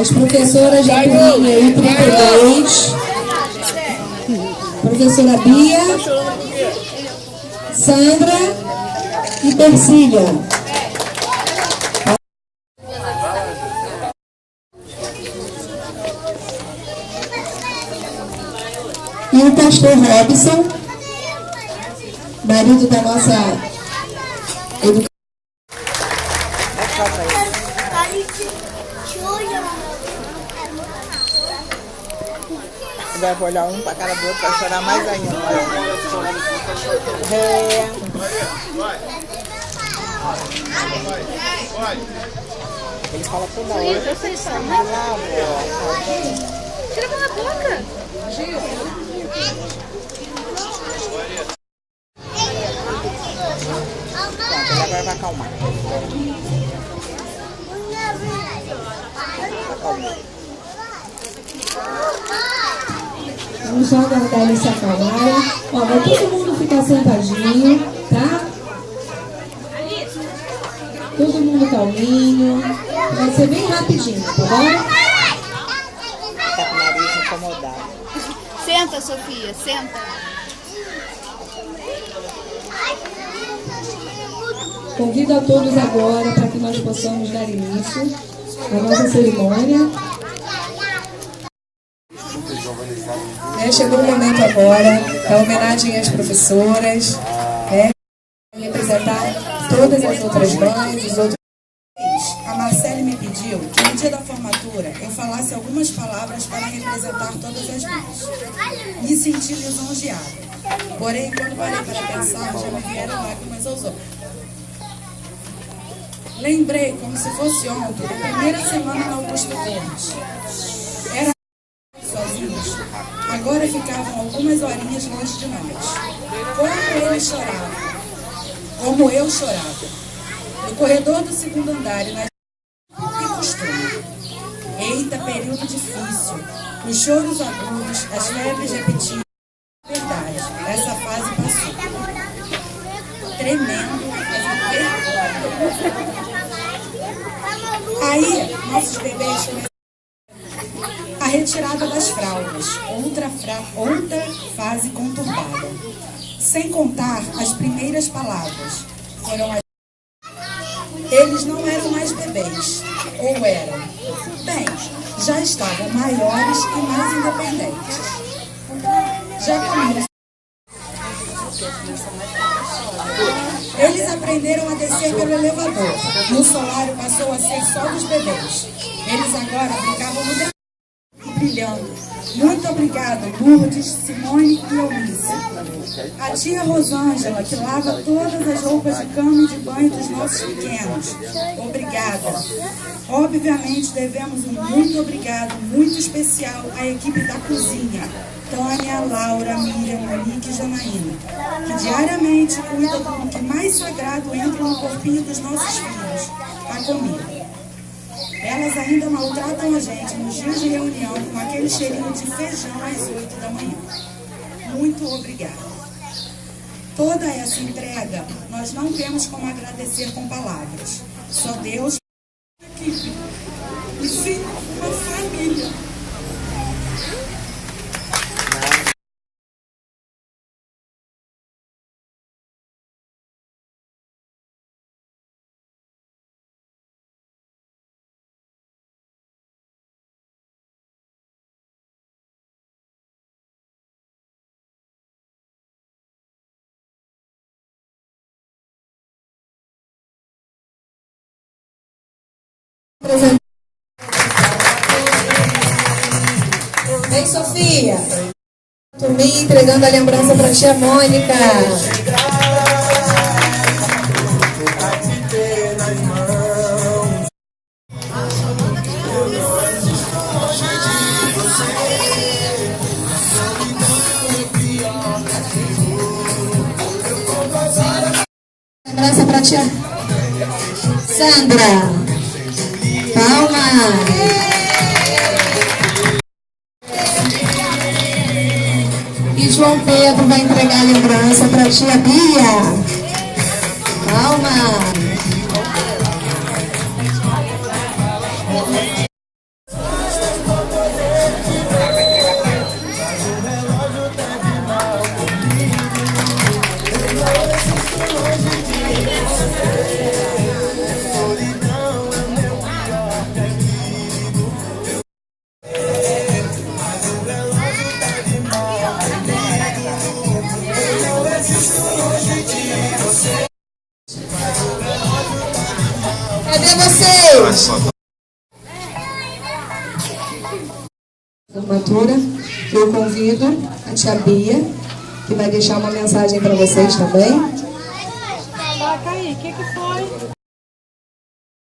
As professoras da turminha I32, professora Bia, Sandra e Persília. E o pastor Robson, marido da nossa educadora. Deve olhar um para a cara do outro para chorar mais ainda. É. Ele fala toda hora. Eu sei que tá lá, tira pela boca. Agora vai acalmar. Vamos só aguardar eles se acalmarem. Ó, vai todo mundo ficar sentadinho, tá? Todo mundo calminho. Vai ser bem rapidinho, tá bom? Tá com o nariz incomodado. Senta, Sofia, senta. Convido a todos agora para que nós possamos dar início à nossa cerimônia. Chegou o momento agora da homenagem às professoras, representar todas as outras mães, os outros. A Marcele me pediu que no dia da formatura eu falasse algumas palavras para representar todas as mães. Me senti lisonjeada. Porém, quando parei para pensar, já me vieram lágrimas aos olhos. Lembrei, como se fosse ontem, da primeira semana na Augusto Gomes. Era sozinhos. Agora ficavam algumas horinhas longe de nós. Como eles choravam. Como eu chorava. No corredor do segundo andar e nas... E costume. Eita, período difícil. Os choros agudos, as febres repetidas. Verdade, essa fase passou. Tremendo, mas vergonha. Aí, nossos bebês começaram a retirada das fraldas, outra fase conturbada. Sem contar as primeiras palavras. Foram as... Eles não eram mais bebês, ou eram? Bem, já estavam maiores e mais independentes. Já comiam. Eles aprenderam a descer pelo elevador. No solário passou a ser só dos bebês. Eles agora brincavam no deserto e brilhando. Muito obrigada, Lourdes, Simone e Eunice. A tia Rosângela, que lava todas as roupas de cama e de banho dos nossos pequenos. Obrigada. Obviamente, devemos um muito obrigado, muito especial à equipe da cozinha. Tânia, Laura, Miriam, Monique e Janaína, que diariamente cuidam do que mais sagrado entra no corpinho dos nossos filhos, a comida. Elas ainda maltratam a gente nos dias de reunião com aquele cheirinho de feijão às 8 da manhã. Muito obrigada. Toda essa entrega, nós não temos como agradecer com palavras. Só Deus e a equipe. E sim, uma família. Vem, Sofia. Turminha entregando a lembrança para a tia Mônica. Lembrança para a tia Sandra. Palmas. E João Pedro vai entregar a lembrança para a tia Bia. Palmas. Formatura, eu convido a tia Bia, que vai deixar uma mensagem para vocês também. Coloca aí, o que foi?